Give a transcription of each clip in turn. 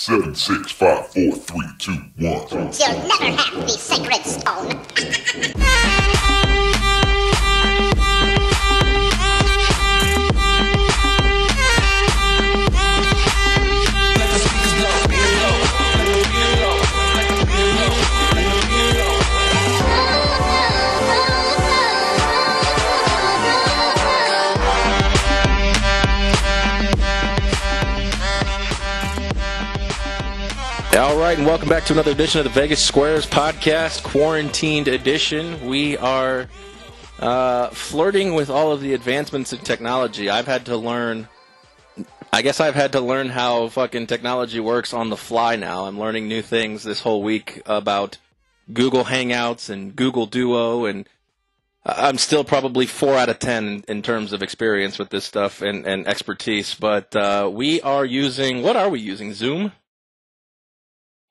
7, 6, 5, 4, 3, 2, 1. You'll never have the sacred stone. All right, and welcome back to another edition of the Vegas Squares podcast, quarantined edition. We are flirting with all of the advancements in technology. I've had to learn how fucking technology works on the fly now. I'm learning new things this whole week about Google Hangouts and Google Duo, and I'm still probably 4 out of 10 in terms of experience with this stuff and expertise. But we are using, what are we using, Zoom?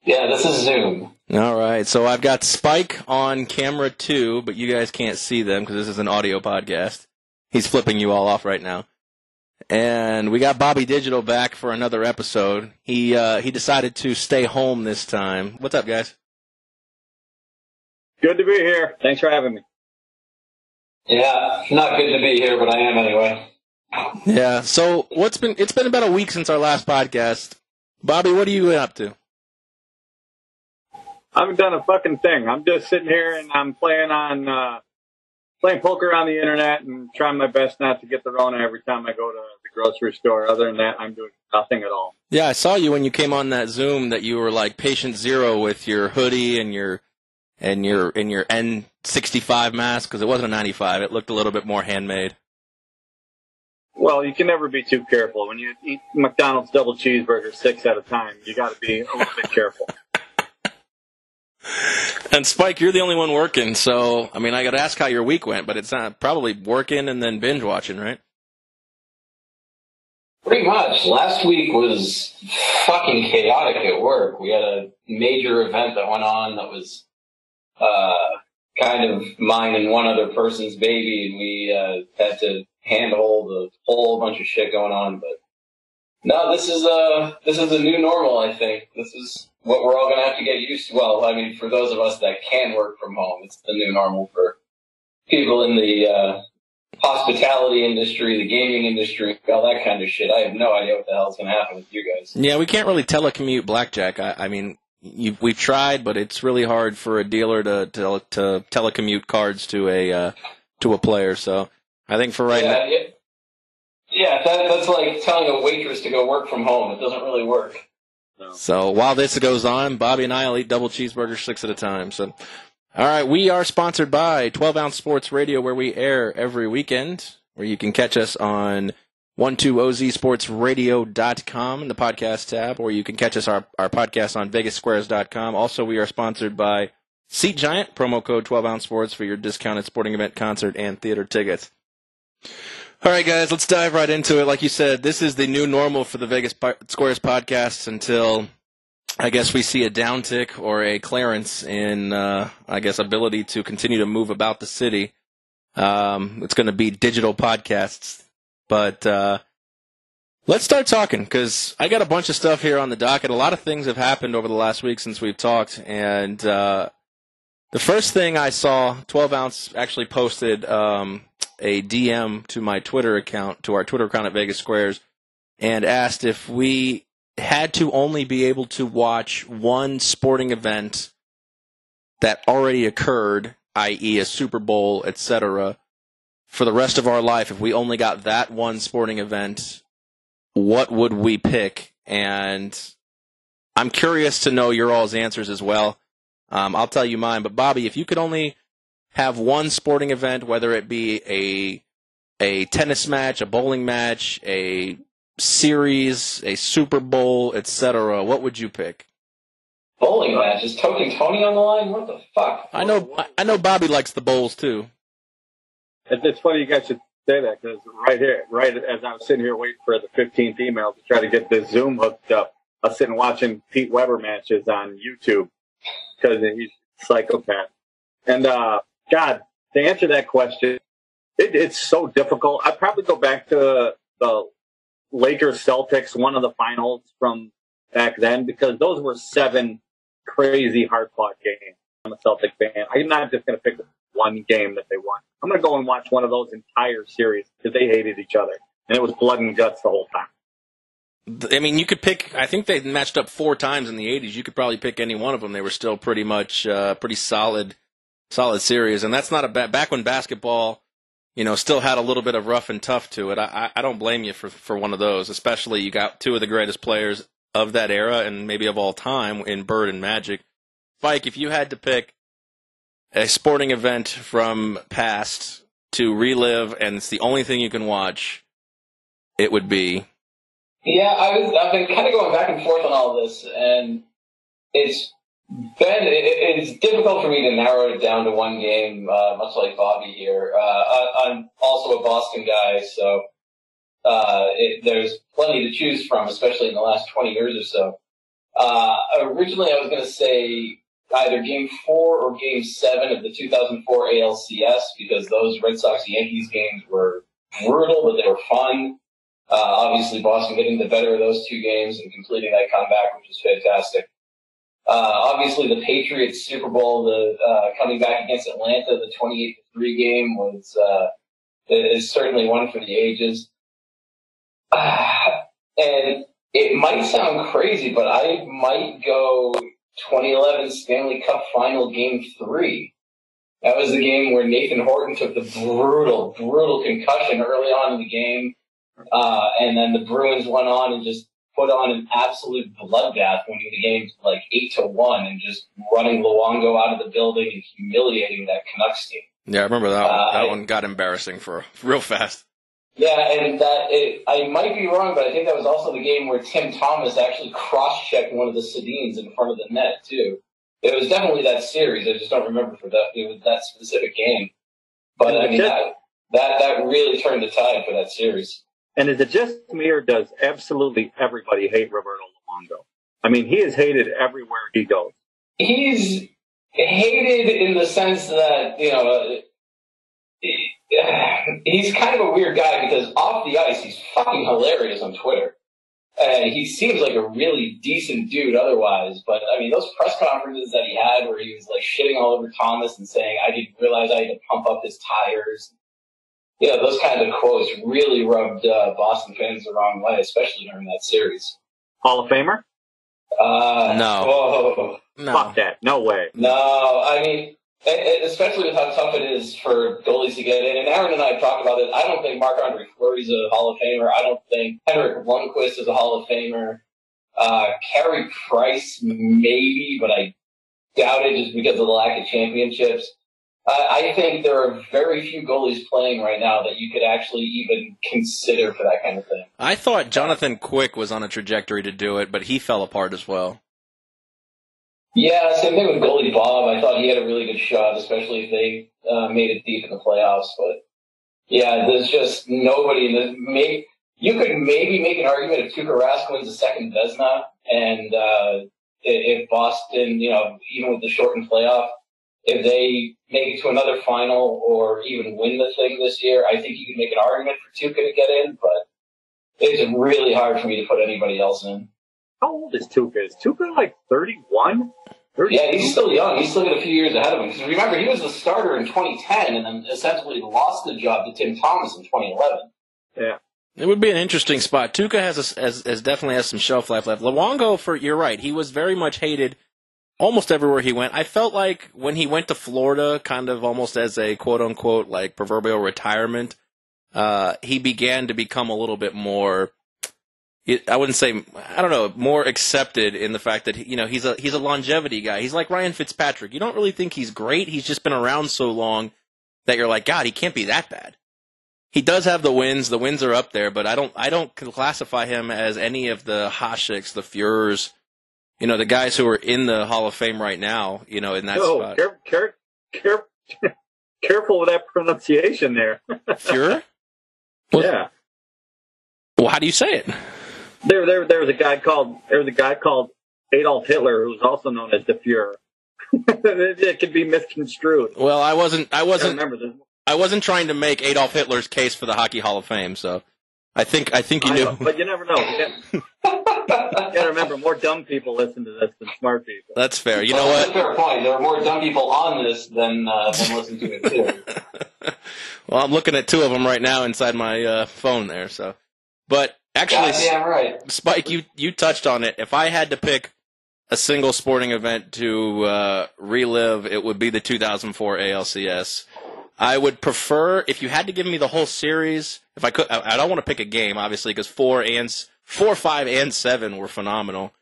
Yeah, this is Zoom. All right, so I've got Spike on camera 2, but you guys can't see them because this is an audio podcast. He's flipping you all off right now. And we got Bobby Digital back for another episode. He decided to stay home this time. What's up, guys? Good to be here. Thanks for having me. Yeah, not good to be here, but I am anyway. Yeah, so it's been about a week since our last podcast. Bobby, what are you up to? I haven't done a fucking thing. I'm just sitting here and I'm playing poker on the internet and trying my best not to get the Rona every time I go to the grocery store. Other than that, I'm doing nothing at all. Yeah, I saw you when you came on that Zoom that you were like patient zero with your hoodie and your N65 mask because it wasn't a 95. It looked a little bit more handmade. Well, you can never be too careful. When you eat McDonald's double cheeseburger 6 at a time, you got to be a little bit careful. And Spike, you're the only one working, so I mean, I got to ask how your week went, but it's not probably working and then binge watching, right? Pretty much. Last week was fucking chaotic at work. We had a major event that went on that was kind of mine and one other person's baby, and we had to handhold a whole bunch of shit going on. But no, this is a new normal. I think this is what we're all going to have to get used to. Well, I mean, for those of us that can work from home, it's the new normal. For people in the hospitality industry, the gaming industry, all that kind of shit, I have no idea what the hell's going to happen with you guys. Yeah, we can't really telecommute blackjack. I mean, we've tried, but it's really hard for a dealer to telecommute cards to a player. So I think for right now. Yeah, that's like telling a waitress to go work from home. It doesn't really work. So while this goes on, Bobby and I will eat double cheeseburgers 6 at a time. So, all right, we are sponsored by 12 Ounce Sports Radio, where we air every weekend, where you can catch us on 12ozsportsradio.com in the podcast tab, or you can catch us our podcast on vegassquares.com. Also, we are sponsored by Seat Giant, promo code 12 Ounce Sports for your discounted sporting event, concert, and theater tickets. All right, guys, let's dive right into it. Like you said, this is the new normal for the Vegas Squares podcasts until, I guess, we see a downtick or a clearance in, ability to continue to move about the city. It's going to be digital podcasts. But let's start talking, because I got a bunch of stuff here on the docket. A lot of things have happened over the last week since we've talked. And the first thing I saw, 12 Ounce actually posted a DM to my Twitter account, to our Twitter account at Vegas Squares, and asked if we had to only be able to watch one sporting event that already occurred, i.e. a Super Bowl, etc., for the rest of our life. If we only got that one sporting event, what would we pick? And I'm curious to know your all's answers as well. I'll tell you mine, but Bobby, if you could only have one sporting event, whether it be a tennis match, a bowling match, a series, a Super Bowl, etc., what would you pick? Bowling match? Is Tony on the line? What the fuck? I know Bobby likes the bowls too. It's funny you guys should say that, because right as I was sitting here waiting for the 15th email to try to get this Zoom hooked up, I was sitting watching Pete Weber matches on YouTube because he's a psychopath. And God, to answer that question, it's so difficult. I'd probably go back to the Lakers-Celtics, one of the finals from back then because those were 7 crazy hard-fought games. I'm a Celtic fan. I'm not just going to pick one game that they won. I'm going to go and watch one of those entire series because they hated each other. And it was blood and guts the whole time. I mean, you could pick, I think they matched up 4 times in the 80s. You could probably pick any one of them. They were still pretty much, pretty solid series. And that's not a bad, back when basketball, still had a little bit of rough and tough to it. I don't blame you for one of those, especially you got 2 of the greatest players of that era and maybe of all time in Bird and Magic. Spike, if you had to pick a sporting event from past to relive and it's the only thing you can watch, it would be... Yeah, I've been kind of going back and forth on all this, and it's difficult for me to narrow it down to one game, much like Bobby here. I'm also a Boston guy, so there's plenty to choose from, especially in the last 20 years or so. Originally, I was going to say either Game 4 or Game 7 of the 2004 ALCS, because those Red Sox-Yankees games were brutal, but they were fun. Obviously, Boston getting the better of those 2 games and completing that comeback, which was fantastic. Obviously, the Patriots Super Bowl, coming back against Atlanta, the 28-3 game is certainly one for the ages. And it might sound crazy, but I might go 2011 Stanley Cup Final Game 3. That was the game where Nathan Horton took the brutal concussion early on in the game. And then the Bruins went on and just put on an absolute bloodbath, winning the game like 8-1 and just running Luongo out of the building and humiliating that Canucks team. Yeah, I remember that one. That one got embarrassing for real fast. Yeah, and I might be wrong, but I think that was also the game where Tim Thomas actually cross-checked one of the Sedins in front of the net, too. It was definitely that series. I just don't remember it was that specific game. But, I mean, that really turned the tide for that series. And is it just me, or does absolutely everybody hate Roberto Luongo? I mean, he is hated everywhere he goes. He's hated in the sense that, he's kind of a weird guy because off the ice, he's fucking hilarious on Twitter. And he seems like a really decent dude otherwise. But, I mean, those press conferences that he had where he was, like, shitting all over Thomas and saying, I didn't realize I had to pump up his tires. Those kind of quotes really rubbed Boston fans the wrong way, especially during that series. Hall of Famer? No. Oh, No. Fuck that. No way. No, I mean, especially with how tough it is for goalies to get in. And Aaron and I have talked about it. I don't think Marc-Andre Fleury's a Hall of Famer. I don't think Henrik Lundqvist is a Hall of Famer. Carey Price, maybe, but I doubt it just because of the lack of championships. I think there are very few goalies playing right now that you could actually even consider for that kind of thing. I thought Jonathan Quick was on a trajectory to do it, but he fell apart as well. Yeah, same thing with goalie Bob. I thought he had a really good shot, especially if they made it deep in the playoffs. But yeah, there's just nobody in the. You could maybe make an argument if Tuukka Rask wins the second Vezina, and if Boston, even with the shortened playoff, if they make it to another final or even win the thing this year, I think you could make an argument for Tuukka to get in, but it's really hard for me to put anybody else in. How old is Tuukka? Is Tuukka like 31? 32? Yeah, he's still young. He's still got a few years ahead of him. Because remember, he was the starter in 2010 and then essentially lost the job to Tim Thomas in 2011. Yeah. It would be an interesting spot. Tuukka has definitely has some shelf life left. Luongo, you're right, he was very much hated almost everywhere he went. I felt like when he went to Florida, kind of almost as a quote-unquote like proverbial retirement, he began to become a little bit more, I wouldn't say, I don't know, more accepted in the fact that, he's a longevity guy. He's like Ryan Fitzpatrick. You don't really think he's great. He's just been around so long that you're like, God, he can't be that bad. He does have the wins. The wins are up there, but I don't classify him as any of the Hašiks, the Fuhrers, the guys who are in the Hall of Fame right now, in that spot. Careful with that pronunciation there. Fuhrer? Yeah. Well, how do you say it? There was a guy called Adolf Hitler, who's also known as the Fuhrer. It could be misconstrued. Well, I wasn't remember this. I wasn't trying to make Adolf Hitler's case for the Hockey Hall of Fame, so. I think you knew. But you never know. You gotta remember, more dumb people listen to this than smart people. That's fair. You know That's what? a fair point. There are more dumb people on this than listen to it too. Well, I'm looking at two of them right now inside my phone there. So, but actually, Yeah, right. Spike, you touched on it. If I had to pick a single sporting event to relive, it would be the 2004 ALCS. I would prefer, if you had to give me the whole series, if I could, I don't want to pick a game, obviously, because 4, 5, and 7 were phenomenal.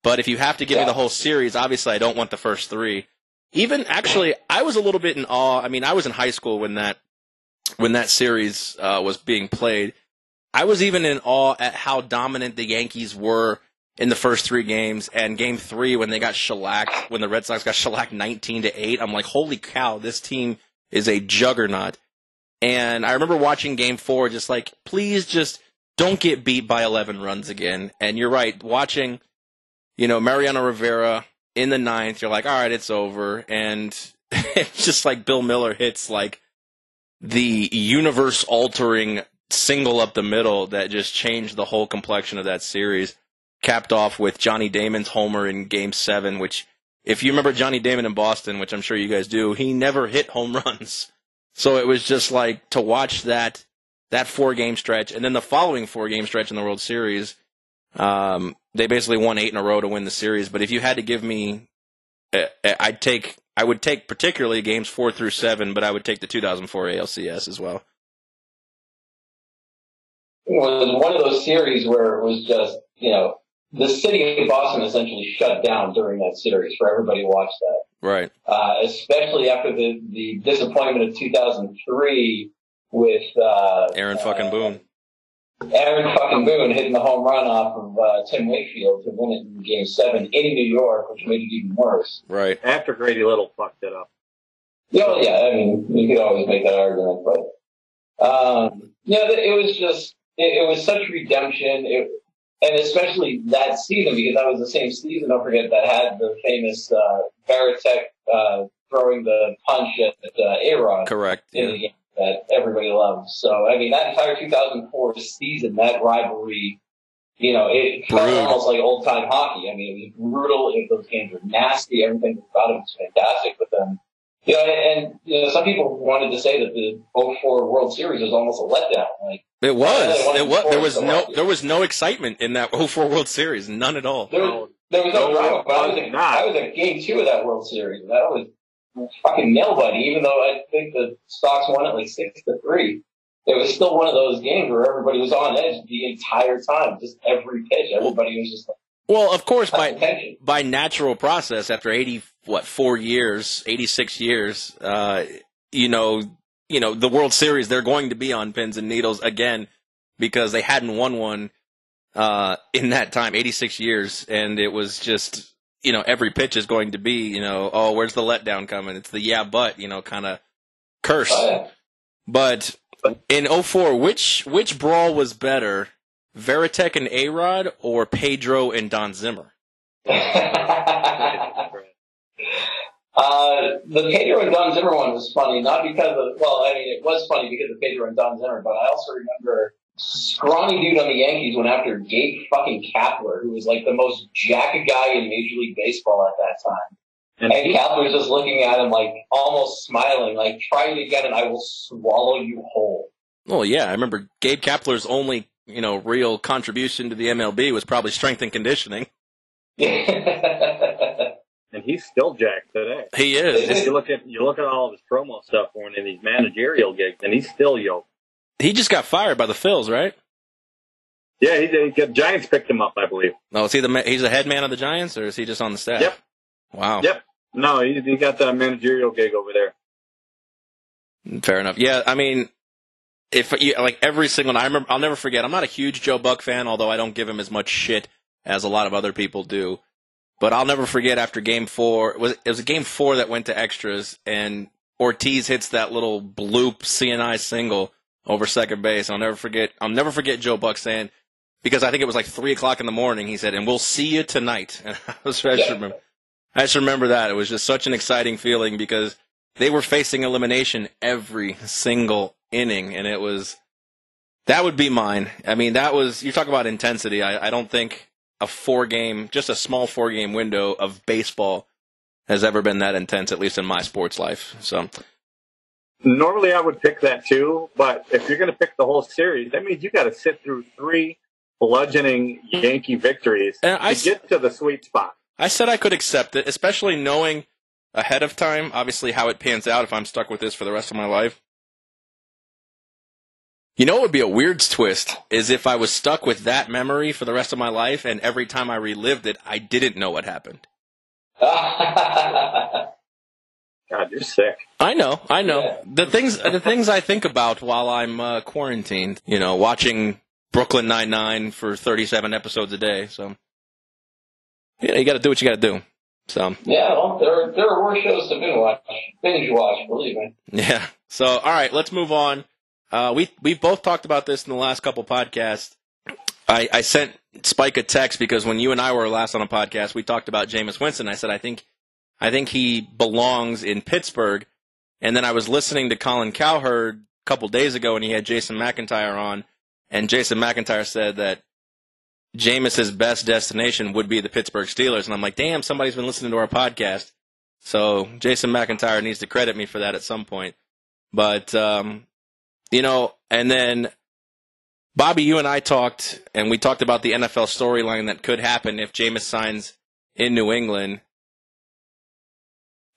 But if you have to give me the whole series, obviously I don't want the first 3. Even, actually, I was a little bit in awe. I mean, I was in high school when that series was being played. I was even in awe at how dominant the Yankees were in the first 3 games, and Game 3 when they got shellacked, when the Red Sox got shellacked 19-8, I'm like, holy cow, this team is a juggernaut. And I remember watching Game 4, just like, please just don't get beat by 11 runs again. And you're right, watching, Mariano Rivera in the 9th, you're like, all right, it's over. And it's just like Bill Miller hits like the universe-altering single up the middle that just changed the whole complexion of that series. Capped off with Johnny Damon's homer in Game 7, which, if you remember Johnny Damon in Boston, which I'm sure you guys do, he never hit home runs. So it was just like to watch that 4-game stretch, and then the following 4-game stretch in the World Series, they basically won 8 in a row to win the series. But if you had to give me, I would take particularly games 4 through 7, but I would take the 2004 ALCS as well. It was one of those series where it was just, the city of Boston essentially shut down during that series for everybody to watch that. Right. Especially after the disappointment of 2003 with Aaron fucking Boone. Aaron fucking Boone hitting the home run off of Tim Wakefield to win it in Game 7 in New York, which made it even worse. Right. After Grady Little fucked it up. Yeah, I mean, you could always make that argument, but it was just it was such redemption. And especially that season, because that was the same season, don't forget, that had the famous Varitek throwing the punch at A-Rod. Correct. In the game that everybody loved. So, I mean, that entire 2004 season, that rivalry, it felt almost like old-time hockey. I mean, it was brutal. Those games were nasty. Everything about it was fantastic. But then, some people wanted to say that the 2004 World Series was almost a letdown. Like, it was. There was no excitement in that 2004 World Series, none at all. There was no drama. But I was at Game 2 of that World Series. That was fucking nail-biting. Even though I think the Sox won it like 6-3, it was still one of those games where everybody was on edge the entire time. Just every pitch, everybody was just like. Well, of course, by natural process, after 86 years, the World Series, they're going to be on pins and needles again because they hadn't won one in that time, 86 years, and it was just, every pitch is going to be, oh, where's the letdown coming? It's the but, kind of curse. Oh, yeah. But in 2004, which brawl was better? Varitek and A-Rod or Pedro and Don Zimmer? The Pedro and Don Zimmer one was funny, not because of, it was funny because of Pedro and Don Zimmer, but I also remember scrawny dude on the Yankees went after Gabe fucking Kapler, who was like the most jacked guy in Major League Baseball at that time. And Kapler's just looking at him like almost smiling, like, try it again and I will swallow you whole. Well, yeah, I remember Gabe Kapler's only real contribution to the MLB was probably strength and conditioning. And he's still jacked today. He is. You look at all of his promo stuff when in these managerial gigs, and he's still yoked. He just got fired by the Phils, right? Yeah, the Giants picked him up, I believe. Oh, is he he's the head man of the Giants, or is he just on the staff? Yep. Wow. Yep. No, he got the managerial gig over there. Fair enough. Yeah, I mean, every single night, I'll never forget. I'm not a huge Joe Buck fan, although I don't give him as much shit as a lot of other people do. But I'll never forget after Game 4, it was a Game 4 that went to extras, and Ortiz hits that little bloop CNI single over second base. I'll never forget Joe Buck saying, because I think it was like 3 o'clock in the morning, he said, "And we'll see you tonight." And I just remember that. It was just such an exciting feeling because they were facing elimination every single inning, and it was That would be mine. I mean, you talk about intensity. I don't think just a small 4-game window of baseball has ever been that intense, at least in my sports life. So normally I would pick that too, but if you're going to pick the whole series, that means you got to sit through 3 bludgeoning Yankee victories to get to the sweet spot. I said I could accept it, especially knowing ahead of time, obviously, how it pans out if I'm stuck with this for the rest of my life. You know what would be a weird twist is if I was stuck with that memory for the rest of my life, and every time I relived it, I didn't know what happened. God, you're sick. I know. Yeah. The things I think about while I'm quarantined, watching Brooklyn Nine-Nine for 37 episodes a day. So, you got to do what you got to do. So. Yeah, well, there are worse shows to binge watch, believe me. Yeah. So, all right, let's move on. We've both talked about this in the last couple podcasts. I sent Spike a text because when you and I were last on a podcast, we talked about Jameis Winston. I said, I think he belongs in Pittsburgh. And then I was listening to Colin Cowherd a couple days ago, and he had Jason McIntyre on, and Jason McIntyre said that Jameis's best destination would be the Pittsburgh Steelers. And I'm like, damn, somebody's been listening to our podcast. So Jason McIntyre needs to credit me for that at some point. But, and then Bobby, you and I talked, and we talked about the NFL storyline that could happen if Jameis signs in New England.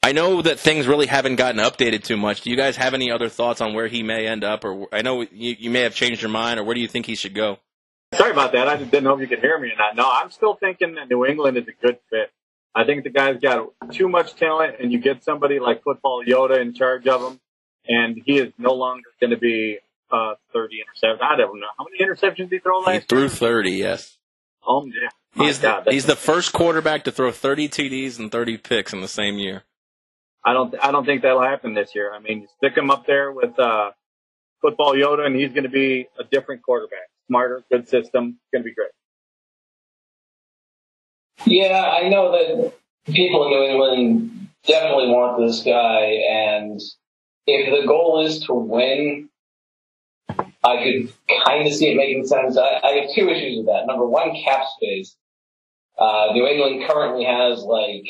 I know that things really haven't gotten updated too much. Do you guys have any other thoughts on where he may end up? Or I know you may have changed your mind, or where do you think he should go? Sorry about that. I just didn't know if you could hear me or not. No, I'm still thinking that New England is a good fit. I think the guy's got too much talent, and you get somebody like Football Yoda in charge of him, and he is no longer going to be 30 interceptions. I don't know. How many interceptions did he throw last year? He threw 30, yes. Oh, yeah. He's the first quarterback to throw 30 TDs and 30 picks in the same year. I don't think that'll happen this year. I mean, you stick him up there with Football Yoda, and he's going to be a different quarterback. Smarter, good system. It's going to be great. Yeah, I know that people in New England definitely want this guy, and if the goal is to win, I could kind of see it making sense. I have 2 issues with that. Number one, cap space. New England currently has $1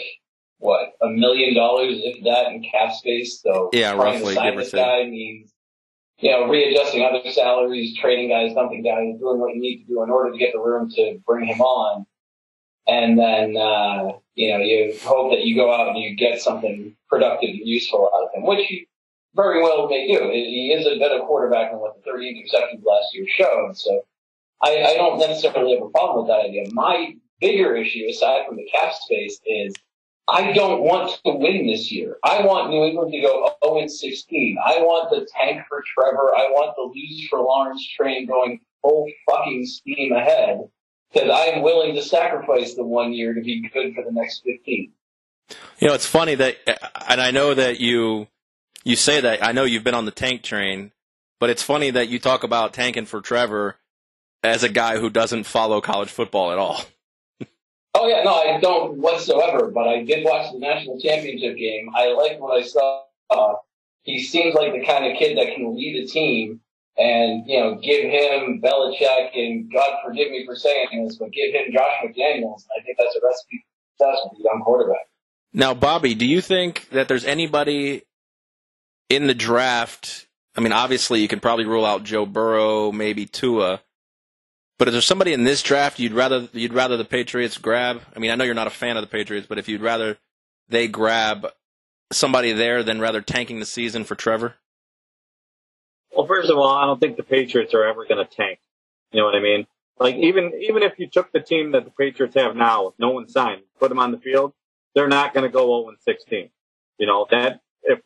million, if that, in cap space. So yeah, roughly, sign give or this take. guy means, readjusting other salaries, trading guys, dumping guys, doing what you need to do in order to get the room to bring him on. And then, you hope that you go out and you get something productive and useful out of him, which you very well may do. He is a better quarterback than what the 30 interceptions last year showed. So I don't necessarily have a problem with that idea. My bigger issue, aside from the cap space, is I don't want to win this year. I want New England to go 0-16. I want the tank for Trevor. I want the lose for Lawrence train going full fucking steam ahead, because I am willing to sacrifice the 1 year to be good for the next 15. It's funny that, and I know that you say that, I know you've been on the tank train, but it's funny that you talk about tanking for Trevor as a guy who doesn't follow college football at all. Oh, yeah, no, I don't whatsoever, but I did watch the national championship game. I liked what I saw. He seems like the kind of kid that can lead a team and, give him Belichick, and God forgive me for saying this, but give him Josh McDaniels. I think that's a recipe for success with a young quarterback. Now, Bobby, do you think that there's anybody in the draft? I mean, obviously, you could probably rule out Joe Burrow, maybe Tua. But is there somebody in this draft you'd rather the Patriots grab? I mean, I know you're not a fan of the Patriots, but if you'd rather they grab somebody there than rather tanking the season for Trevor? Well, first of all, I don't think the Patriots are ever going to tank. You know what I mean? Like, even if you took the team that the Patriots have now, if no one signed, put them on the field, they're not going to go 0-16. That if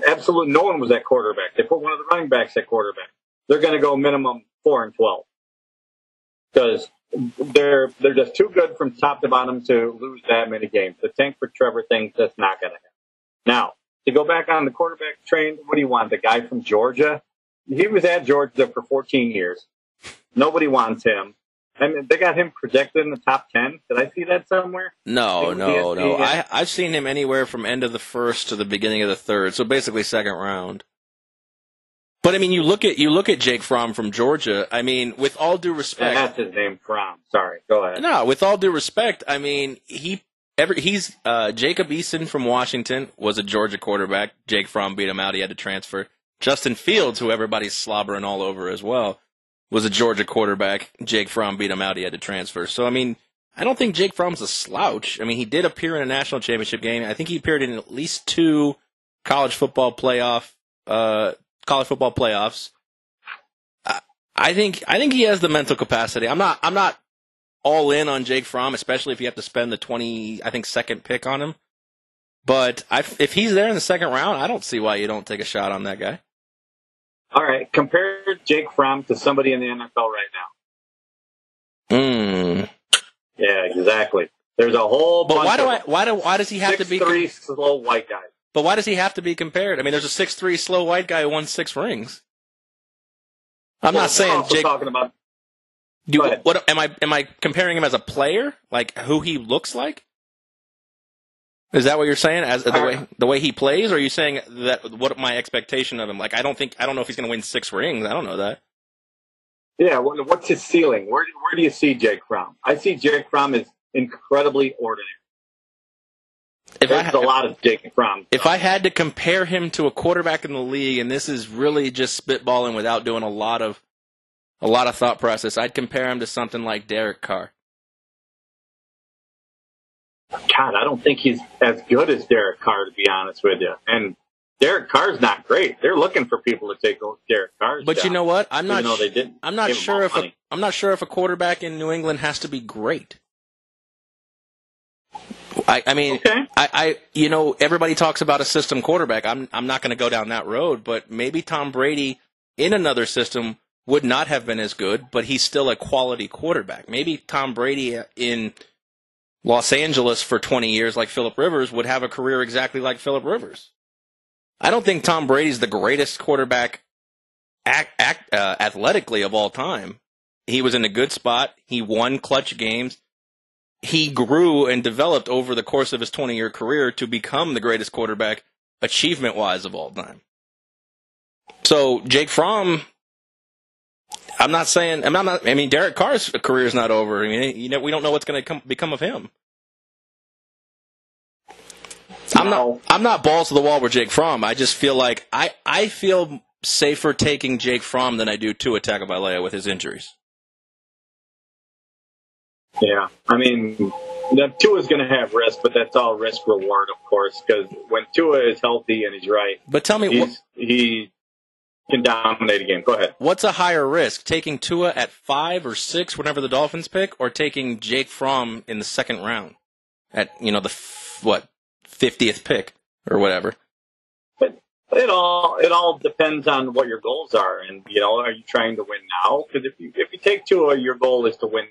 absolutely no one was at quarterback, they put one of the running backs at quarterback, they're going to go minimum 4-12. Because they're just too good from top to bottom to lose that many games. The tank for Trevor thing, that's not going to happen. Now, to go back on the quarterback train, what do you want? The guy from Georgia? He was at Georgia for 14 years. Nobody wants him. I mean, they got him projected in the top 10. Did I see that somewhere? No. I've seen him anywhere from end of the first to the beginning of the third, so basically second round. But I mean, you look at Jake Fromm from Georgia. I mean, with all due respect, that's his name, Fromm. Sorry, go ahead. No, with all due respect, I mean, he's Jacob Eason from Washington was a Georgia quarterback. Jake Fromm beat him out. He had to transfer. Justin Fields, who everybody's slobbering all over as well, was a Georgia quarterback. Jake Fromm beat him out. He had to transfer. So, I mean, I don't think Jake Fromm's a slouch. I mean, he did appear in a national championship game. I think he appeared in at least 2 college football playoffs. I think he has the mental capacity. I'm not all in on Jake Fromm, especially if you have to spend the second pick on him. But if he's there in the second round, I don't see why you don't take a shot on that guy. All right, compare Jake Fromm to somebody in the NFL right now. Yeah, exactly. There's a whole bunch why does he have to be 6'3" slow white guys? But why does he have to be compared? I mean, there's a 6'3" slow white guy who won 6 rings. I'm not saying Jake. Talking about. What am I comparing him as a player, like who he looks like? Is that what you're saying? As the way he plays, or are you saying that what my expectation of him? Like, I don't know if he's going to win 6 rings. I don't know that. Yeah, what's his ceiling? Where do you see Jake Fromm? I see Jake Fromm as incredibly ordinary. There's a lot of Jake Fromm. If I had to compare him to a quarterback in the league, and this is really just spitballing without doing a lot of thought process, I'd compare him to something like Derek Carr. God, I don't think he's as good as Derek Carr, to be honest with you. And Derek Carr's not great. They're looking for people to take Derek Carr's But job, you know what? I'm not sure if a quarterback in New England has to be great. I mean, okay. Everybody talks about a system quarterback. I'm not going to go down that road, but maybe Tom Brady in another system would not have been as good, but he's still a quality quarterback. Maybe Tom Brady in Los Angeles for 20 years, like Phillip Rivers, would have a career exactly like Phillip Rivers. I don't think Tom Brady's the greatest quarterback athletically of all time. He was in a good spot. He won clutch games. He grew and developed over the course of his 20-year career to become the greatest quarterback achievement-wise of all time. So Jake Fromm, Derek Carr's career is not over. I mean, we don't know what's going to become of him. I'm not balls to the wall with Jake Fromm. I just feel like I feel safer taking Jake Fromm than I do Tua Tagovailoa with his injuries. Yeah, I mean, Tua's going to have risk, but that's all risk reward, of course, because when Tua is healthy and he's right, but tell me, he can dominate a game. Go ahead. What's a higher risk, taking Tua at 5 or 6 whenever the Dolphins pick, or taking Jake Fromm in the second round at the 50th pick or whatever? But it all depends on what your goals are, and are you trying to win now? Because if you take Tua, your goal is to win now.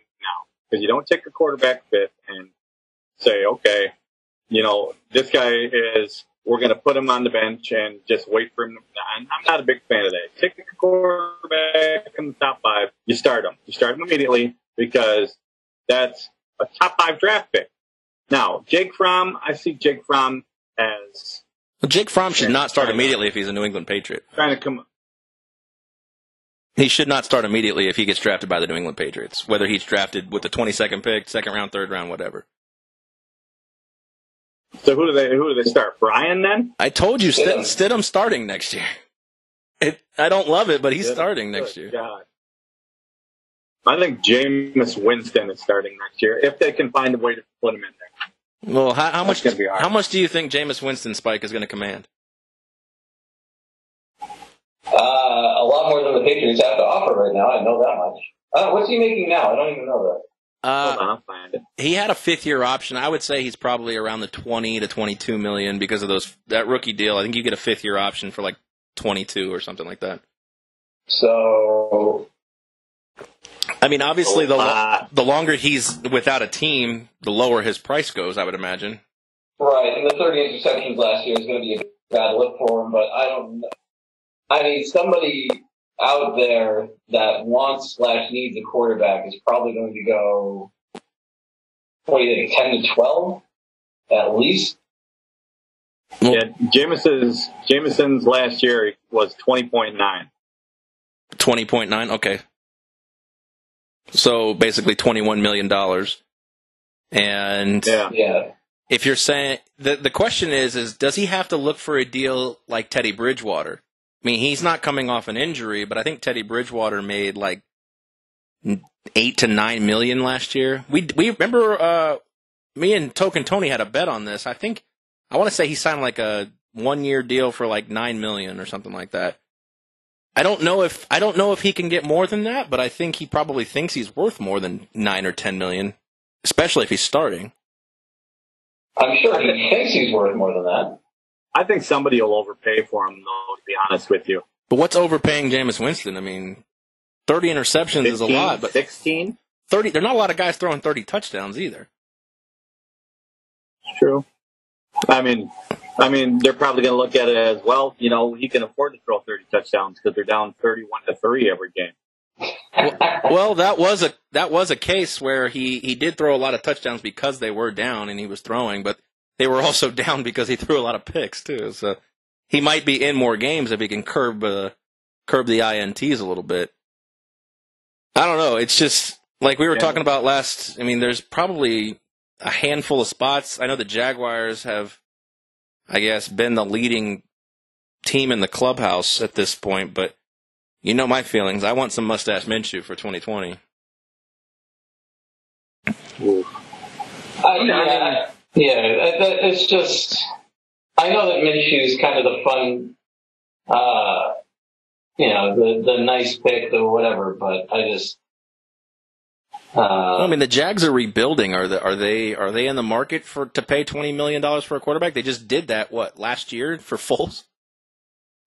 Because you don't take a quarterback 5th and say, okay, this guy we're going to put him on the bench and just wait for him. I'm not a big fan of that. Take a quarterback in the top 5, you start him. You start him immediately because that's a top 5 draft pick. Now, Jake Fromm, I see Jake Fromm as... Well, Jake Fromm should not start immediately if he's a New England Patriot. Trying to come... He should not start immediately if he gets drafted by the New England Patriots, whether he's drafted with the 22nd pick, second round, third round, whatever. So who do they start? Brian then? I told you Stidham's starting next year. I don't love it, but he's starting next year. God. I think Jameis Winston is starting next year if they can find a way to put him in there. Well, how much do you think Jameis Winston's spike is going to command? A lot more than the Patriots have to offer right now. I know that much. What's he making now? I don't even know that. Hold on, I'll find it. He had a 5th-year option. I would say he's probably around the 20 to 22 million because of that rookie deal. I think you get a 5th-year option for like 22 or something like that. So, I mean, obviously, the longer he's without a team, the lower his price goes, I would imagine. Right, and the 30 interceptions last year is going to be a bad look for him, but I don't know. I mean, somebody out there that wants/needs a quarterback is probably going to go, what do you think, 10 to 12 at least? Yeah, Jameson's last year was 20.9. 20.9. Okay. So basically $21 million. And Yeah. if you're saying the question is does he have to look for a deal like Teddy Bridgewater? I mean, he's not coming off an injury, but I think Teddy Bridgewater made like 8 to 9 million last year. We remember me and Token Tony had a bet on this. I want to say he signed like a 1-year deal for like 9 million or something like that. I don't know if he can get more than that, but I think he probably thinks he's worth more than 9 or 10 million, especially if he's starting. I'm sure he thinks he's worth more than that. I think somebody will overpay for him, though, to be honest with you. But what's overpaying Jameis Winston? I mean, 30 interceptions 15, is a lot, but 16? 30. There are not a lot of guys throwing 30 touchdowns either. True. I mean, they're probably going to look at it as, well, he can afford to throw 30 touchdowns because they're down 31-3 every game. Well, that was a case where he did throw a lot of touchdowns because they were down and he was throwing, but they were also down because he threw a lot of picks too. So he might be in more games if he can curb the INTs a little bit. I don't know. It's just like we were talking about last. I mean, there's probably a handful of spots. I know the Jaguars have, I guess, been the leading team in the clubhouse at this point, but you know my feelings. I want some Mustache Minshew for 2020. It's just, I know that Minshew's kind of the fun, the nice pick or whatever, but I just. I mean, the Jags are rebuilding. Are they in the market to pay $20 million for a quarterback? They just did that last year for Foles?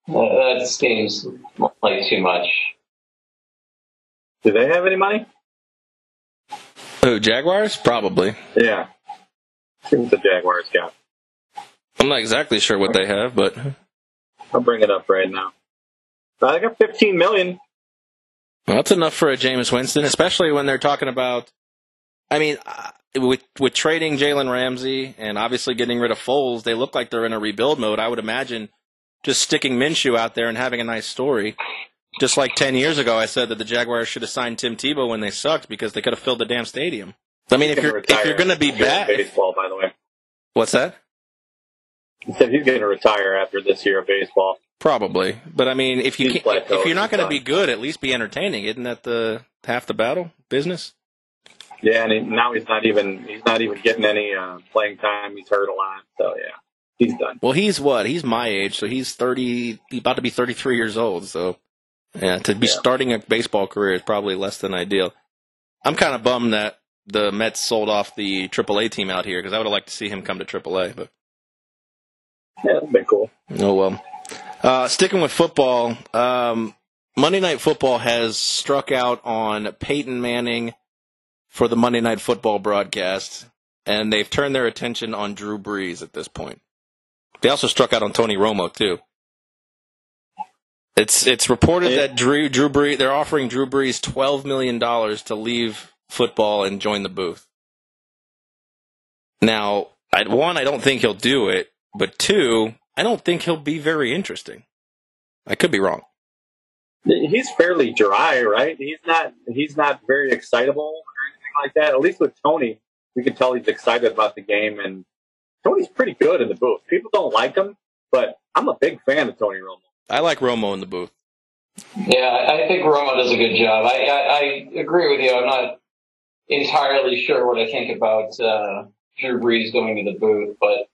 That seems like too much. Do they have any money? Oh, Jaguars? Probably. Yeah. See what the Jaguars got. I'm not exactly sure what they have, but I'll bring it up right now. They got $15 million. Well, that's enough for a Jameis Winston, especially when they're talking about. I mean, with trading Jalen Ramsey and obviously getting rid of Foles, they look like they're in a rebuild mode. I would imagine just sticking Minshew out there and having a nice story. Just like 10 years ago, I said that the Jaguars should have signed Tim Tebow when they sucked because they could have filled the damn stadium. I mean, if you're going to be bad, baseball, by the way. What's that? He said he's going to retire after this year of baseball. Probably, but I mean, if you're not going to be good, at least be entertaining. Isn't that half the battle? Business. Yeah, and now he's not even getting any playing time. He's hurt a lot, so yeah, he's done. Well, he's what? He's my age, so he's 30. He's about to be 33 years old. So yeah, to be starting a baseball career is probably less than ideal. I'm kind of bummed that the Mets sold off the AAA team out here because I would have liked to see him come to AAA, but yeah, that'd be cool. Oh well. Sticking with football, Monday Night Football has struck out on Peyton Manning for the Monday Night Football broadcast, and they've turned their attention on Drew Brees at this point. They also struck out on Tony Romo too. It's reported that Drew Brees, they're offering Drew Brees $12 million to leave football and join the booth. Now, I don't think he'll do it, but two, I don't think he'll be very interesting. I could be wrong. He's fairly dry, right? He's not very excitable or anything like that. At least with Tony, we can tell he's excited about the game, and Tony's pretty good in the booth. People don't like him, but I'm a big fan of Tony Romo. I like Romo in the booth. Yeah, I think Romo does a good job. I agree with you. I'm not entirely sure what I think about Drew Brees going to the booth, but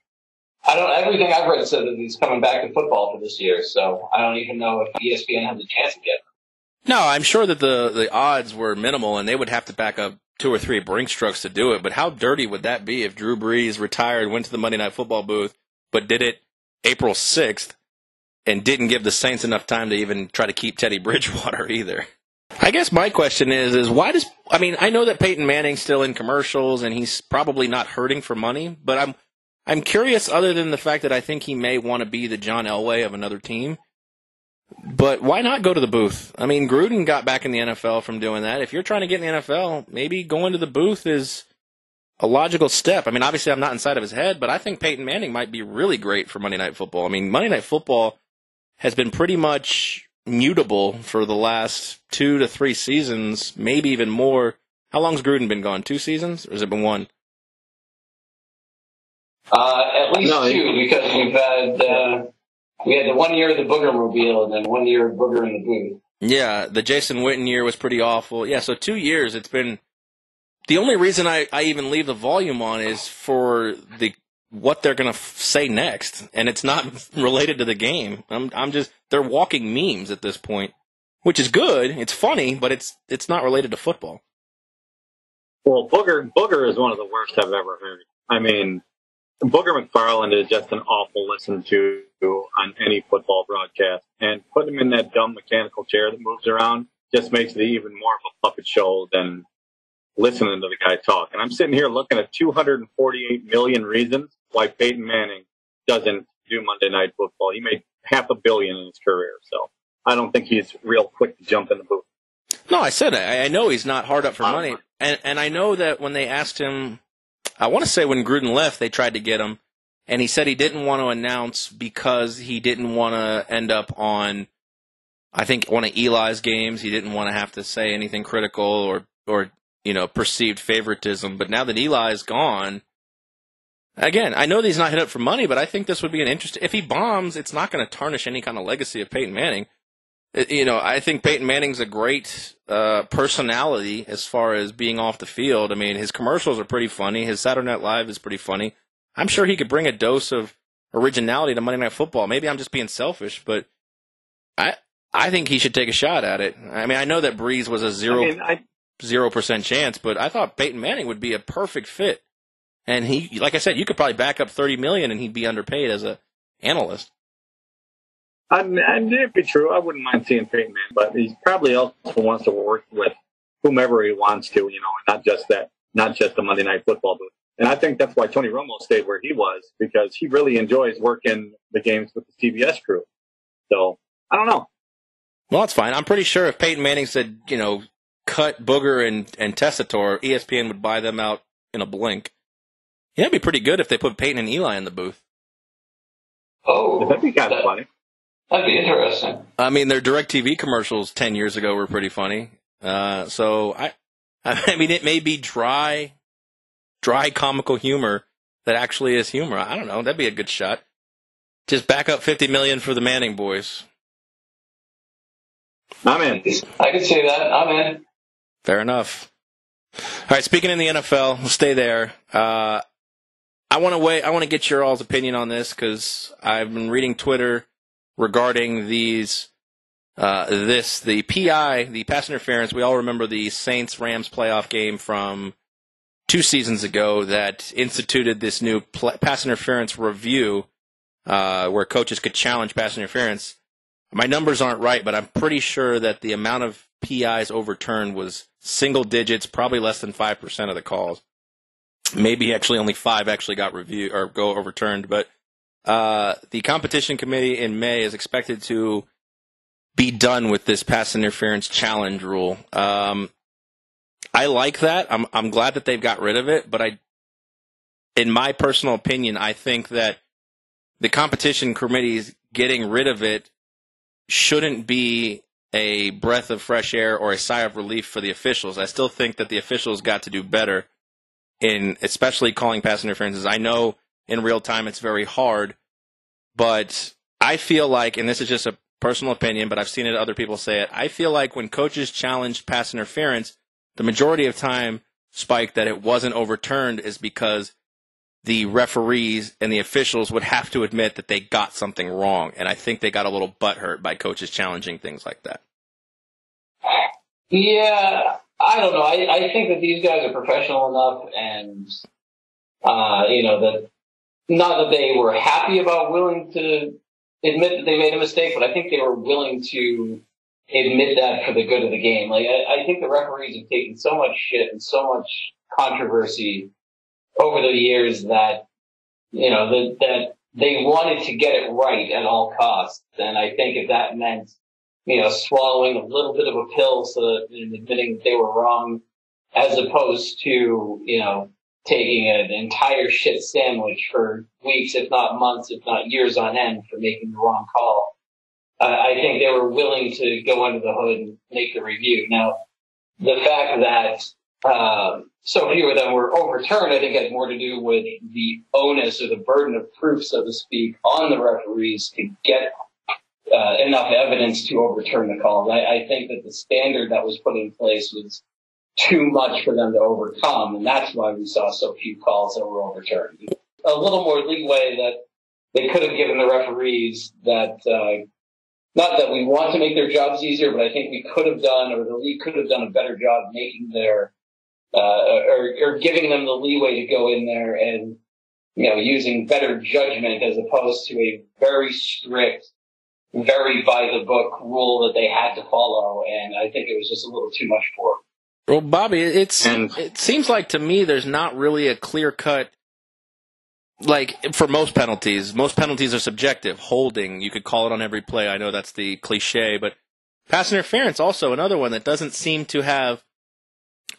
everything I've read said that he's coming back to football for this year, so I don't even know if ESPN has a chance to get him. No, I'm sure that the odds were minimal, and they would have to back up 2 or 3 Brinks trucks to do it. But how dirty would that be if Drew Brees retired, went to the Monday Night Football booth, but did it April 6th and didn't give the Saints enough time to even try to keep Teddy Bridgewater either? I guess my question is why I know that Peyton Manning's still in commercials and he's probably not hurting for money, but I'm curious, other than the fact that I think he may want to be the John Elway of another team. But why not go to the booth? I mean, Gruden got back in the NFL from doing that. If you're trying to get in the NFL, maybe going to the booth is a logical step. I mean, obviously I'm not inside of his head, but I think Peyton Manning might be really great for Monday Night Football. I mean, Monday Night Football has been pretty much mutable for the last 2 to 3 seasons, maybe even more. How long's Gruden been gone? 2 seasons? Or has it been 1? At least 2, because we had the 1 year of the Boogermobile and then 1 year of Booger in the booth. Yeah, the Jason Witten year was pretty awful. Yeah, so 2 years. It's been the only reason I even leave the volume on is for what they're going to say next, and it's not related to the game. I'm just they're walking memes at this point, which is good. It's funny, but it's not related to football. Well, Booger is one of the worst I've ever heard. I mean, Booger McFarland is just an awful listen to on any football broadcast, and putting him in that dumb mechanical chair that moves around just makes it even more of a puppet show than listening to the guy talk. And I'm sitting here looking at 248 million reasons why Peyton Manning doesn't do Monday Night Football. He made $500 million in his career, so I don't think he's real quick to jump in the booth. No, I said I know he's not hard up for money, and I know that when they asked him, I want to say when Gruden left, they tried to get him, and he said he didn't want to announce because he didn't want to end up on, I think, one of Eli's games. He didn't want to have to say anything critical or perceived favoritism. But now that Eli's gone, again, I know that he's not hit up for money, but I think this would be an interesting. If he bombs, it's not going to tarnish any kind of legacy of Peyton Manning. I think Peyton Manning's a great personality as far as being off the field. I mean, his commercials are pretty funny. His Saturday Night Live is pretty funny. I'm sure he could bring a dose of originality to Monday Night Football. Maybe I'm just being selfish, but I think he should take a shot at it. I mean, I know that Breeze was a 0% chance, but I thought Peyton Manning would be a perfect fit. And he, like I said, you could probably back up $30 million and he'd be underpaid as an analyst. It'd be true. I wouldn't mind seeing Peyton Manning, but he probably also wants to work with whomever he wants to, and not just the Monday Night Football booth. And I think that's why Tony Romo stayed where he was, because he really enjoys working the games with the CBS crew. So I don't know. Well, that's fine. I'm pretty sure if Peyton Manning said, cut Booger and Tessitore, ESPN would buy them out in a blink. Yeah, it'd be pretty good if they put Peyton and Eli in the booth. Oh, that'd be kind of funny. That'd be interesting. I mean, their DirecTV commercials 10 years ago were pretty funny. So I mean, it may be dry comical humor that actually is humor. I don't know. That'd be a good shot. Just back up $50 million for the Manning boys. I'm in. I can see that. I'm in. Fair enough. All right. Speaking in the NFL, we'll stay there. I want to get your all's opinion on this because I've been reading Twitter regarding the PI, the pass interference. We all remember the Saints-Rams playoff game from 2 seasons ago that instituted this new pass interference review where coaches could challenge pass interference. My numbers aren't right, but I'm pretty sure that the amount of PIs overturned was single digits, probably less than 5% of the calls. Maybe actually only 5 actually got reviewed or go overturned, but the competition committee in May is expected to be done with this pass interference challenge rule. I like that. I'm glad that they've got rid of it, but in my personal opinion, I think that the competition committee's getting rid of it shouldn't be a breath of fresh air or a sigh of relief for the officials. I still think that the officials got to do better in especially calling pass interferences. I know in real time it's very hard, but I feel like, and this is just a personal opinion, but I've seen it other people say it, I feel like when coaches challenged pass interference, the majority of time, Spike, that it wasn't overturned is because the referees and the officials would have to admit that they got something wrong. And I think they got a little butthurt by coaches challenging things like that. Yeah, I don't know. I think that these guys are professional enough and, that not that they were happy about willing to admit that they made a mistake, but I think they were willing to admit that for the good of the game. Like, I think the referees have taken so much shit and so much controversy over the years that, that they wanted to get it right at all costs. And I think if that meant, swallowing a little bit of a pill and admitting that they were wrong, as opposed to, taking an entire shit sandwich for weeks, if not months, if not years on end for making the wrong call. I think they were willing to go under the hood and make the review. Now, the fact that so few of them were overturned, I think, had more to do with the onus or the burden of proof, so to speak, on the referees to get enough evidence to overturn the calls. I think that the standard that was put in place was too much for them to overcome, and that's why we saw so few calls that were overturned. A little more leeway that they could have given the referees that, not that we want to make their jobs easier, but I think we could have done, or the league could have done a better job making their, or giving them the leeway to go in there and, using better judgment as opposed to a very strict, very by the book rule that they had to follow. And I think it was just a little too much for them. Well, Bobby, it seems like to me there's not really a clear cut. Like, for most penalties are subjective. Holding, you could call it on every play. I know that's the cliche, but pass interference also another one that doesn't seem to have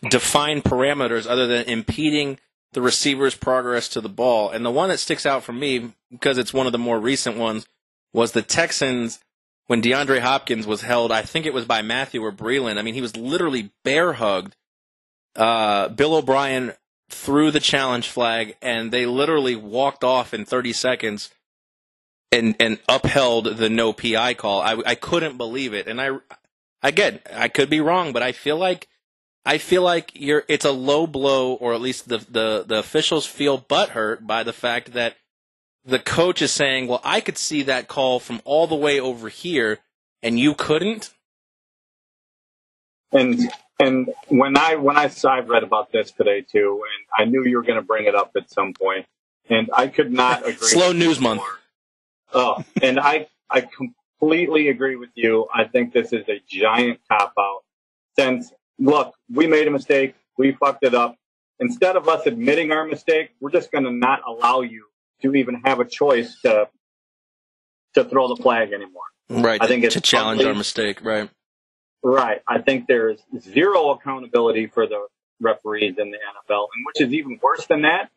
defined parameters other than impeding the receiver's progress to the ball. And the one that sticks out for me, because it's one of the more recent ones, was the Texans when DeAndre Hopkins was held, I think it was by Matthew or Breland. I mean, he was literally bear-hugged. Bill O'Brien threw the challenge flag, and they literally walked off in 30 seconds and upheld the no PI call. I couldn't believe it. And I could be wrong, but I feel like it's a low blow, or at least the officials feel butthurt by the fact that the coach is saying, well, I could see that call from all the way over here, and you couldn't. And when I read about this today too, and I knew you were going to bring it up at some point, and I could not agree. Slow news month. Oh, and I completely agree with you. I think this is a giant cop out. Since look, we made a mistake, we fucked it up. Instead of us admitting our mistake, we're just going to not allow you to even have a choice to throw the flag anymore. Right. I think it's to challenge our mistake. Right. Right. I think there's zero accountability for the referees in the NFL, and which is even worse than that.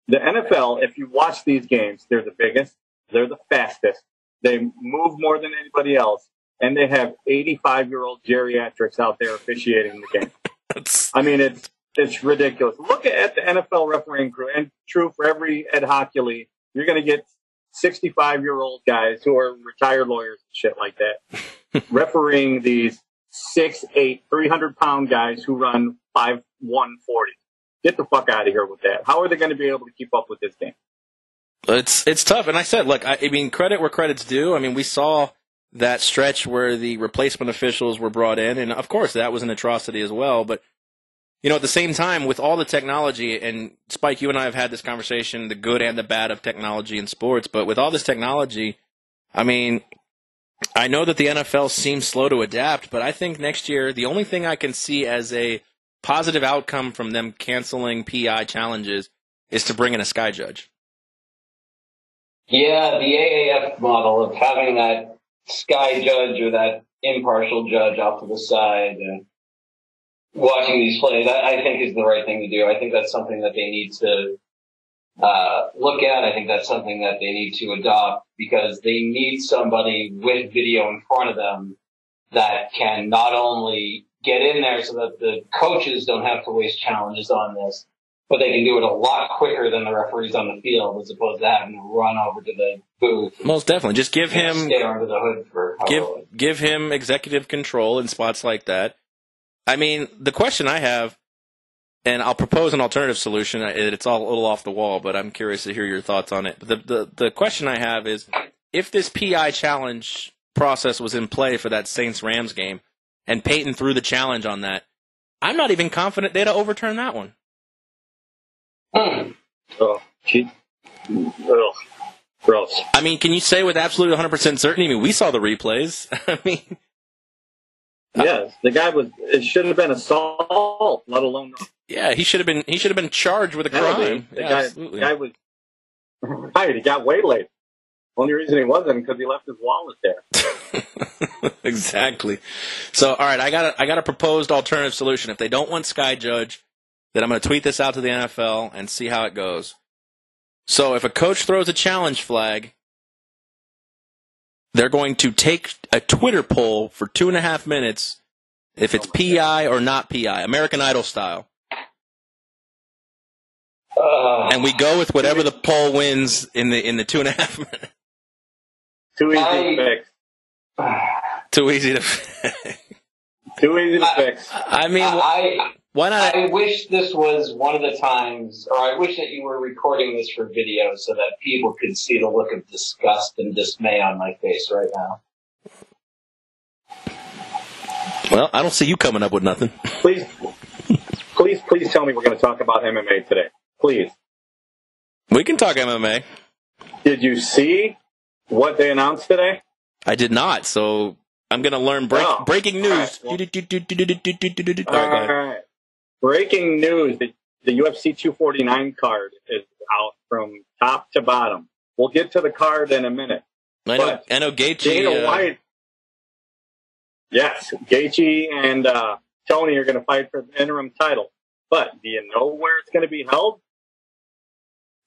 The NFL, if you watch these games, they're the biggest, they're the fastest, they move more than anybody else, and they have 85-year-old geriatrics out there officiating the game. I mean, it's ridiculous. Look at the NFL refereeing crew, and true for every Ed Hockley, you're going to get 65-year-old guys who are retired lawyers and shit like that, refereeing these 6'8", 300-pound guys who run 5'1", 40. Get the fuck out of here with that. How are they going to be able to keep up with this game? It's tough. And I said, look, I mean, credit where credit's due. I mean, we saw that stretch where the replacement officials were brought in, and of course that was an atrocity as well. But, at the same time, with all the technology, and Spike, you and I have had this conversation, the good and the bad of technology in sports, but with all this technology, I mean, I know that the NFL seems slow to adapt, but I think next year, the only thing I can see as a positive outcome from them canceling PI challenges is to bring in a sky judge. Yeah, the AAF model of having that sky judge or that impartial judge off to the side and watching these plays, I think is the right thing to do. I think that's something that they need to look at. I think that's something that they need to adopt, because they need somebody with video in front of them that can not only get in there so that the coaches don't have to waste challenges on this, but they can do it a lot quicker than the referees on the field, as opposed to having to run over to the booth. Most definitely. Just give him stay under the hood for give him executive control in spots like that. I mean, the question I have, and I'll propose an alternative solution. It's all a little off the wall, but I'm curious to hear your thoughts on it. The question I have is, if this PI challenge process was in play for that Saints-Rams game, and Peyton threw the challenge on that, I'm not even confident they'd have overturned that one. Oh, gross. I mean, can you say with absolute 100% certainty? I mean, we saw the replays. I mean, yes, the guy it should have been assault, let alone. Yeah, he should have been charged with a crime. The guy was right. He got waylaid. Only reason he wasn't because he left his wallet there. Exactly. So, all right, I got a proposed alternative solution. If they don't want Sky Judge, then I'm going to tweet this out to the NFL and see how it goes. So, if a coach throws a challenge flag, they're going to take a Twitter poll for 2.5 minutes if it's PI or not PI, American Idol style. And we go with whatever the poll wins in the 2.5 minutes. Too easy to fix. Too easy to Too easy to fix. I mean, why not? I wish this was one of the times, or I wish that you were recording this for video so that people could see the look of disgust and dismay on my face right now. Well, I don't see you coming up with nothing. Please tell me we're going to talk about MMA today. Please. We can talk MMA. Did you see what they announced today? I did not, so I'm going to learn breaking news. All right, All right. Breaking news. The UFC 249 card is out from top to bottom. We'll get to the card in a minute. I know Gaethje. Dana White. Yes, Gaethje and Tony are going to fight for the interim title. But do you know where it's going to be held?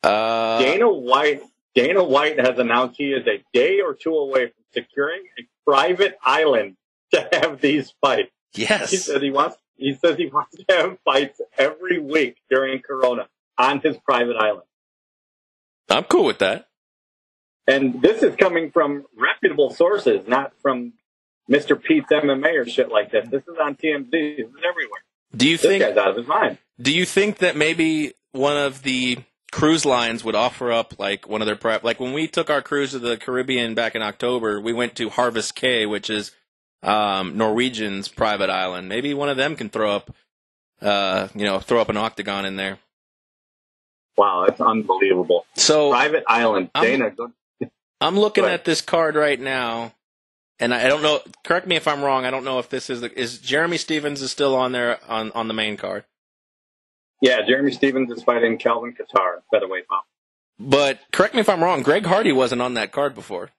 Dana White has announced he is a day or two away from securing a private island to have these fights. Yes. He says he wants to have fights every week during Corona on his private island. I'm cool with that. And this is coming from reputable sources, not from Mr. Pete's MMA or shit like that. This is on TMZ. This is everywhere. This guy's out of his mind. Do you think that maybe one of the cruise lines would offer up like one of their like when we took our cruise to the Caribbean back in October, we went to Harvest Cay, which is Norwegian's private island. Maybe one of them can throw up an octagon in there. Wow, that's unbelievable. So private island, Dana. I'm looking at this card right now, and I don't know. Correct me if I'm wrong. I don't know if this is Jeremy Stevens is still on there on the main card. Yeah, Jeremy Stevens is fighting Calvin Kattar, featherweight pop. But correct me if I'm wrong. Greg Hardy wasn't on that card before.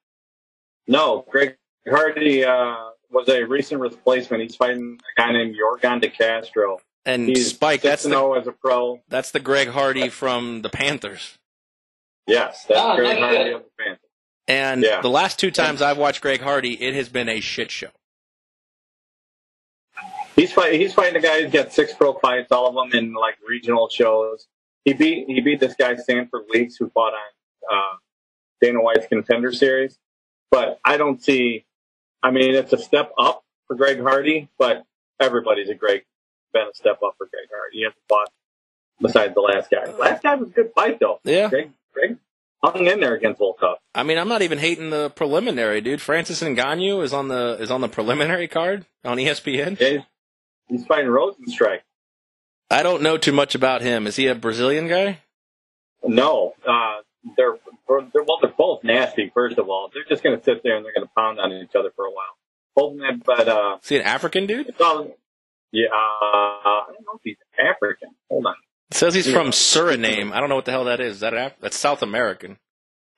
No, Greg Hardy was a recent replacement. He's fighting a guy named Yorgan De Castro. And he's Spike, that's 6-0 as a pro. That's the Greg Hardy from the Panthers. Yes, that's Greg Hardy of the Panthers. And the last two times I've watched Greg Hardy, it has been a shit show. He's fighting a guy who's got 6 pro fights, all of them in like regional shows. He beat this guy Sanford Weeks, who fought on Dana White's Contender Series. But I don't see. I mean, it's a step up for Greg Hardy, but everybody's been a step up for Greg Hardy. He hasn't fought besides the last guy. The last guy was a good fight though. Yeah, Greg hung in there against Volkov. I mean, I'm not even hating the preliminary, dude. Francis Ngannou is on the preliminary card on ESPN. Yeah, he's fighting Rosenstrike. I don't know too much about him. Is he a Brazilian guy? No, they're both nasty. First of all, they're just going to sit there and they're going to pound on each other for a while. Is he an African dude? Yeah, I don't know if he's African. Hold on. It says he's from Suriname. I don't know what the hell that is. That's South American.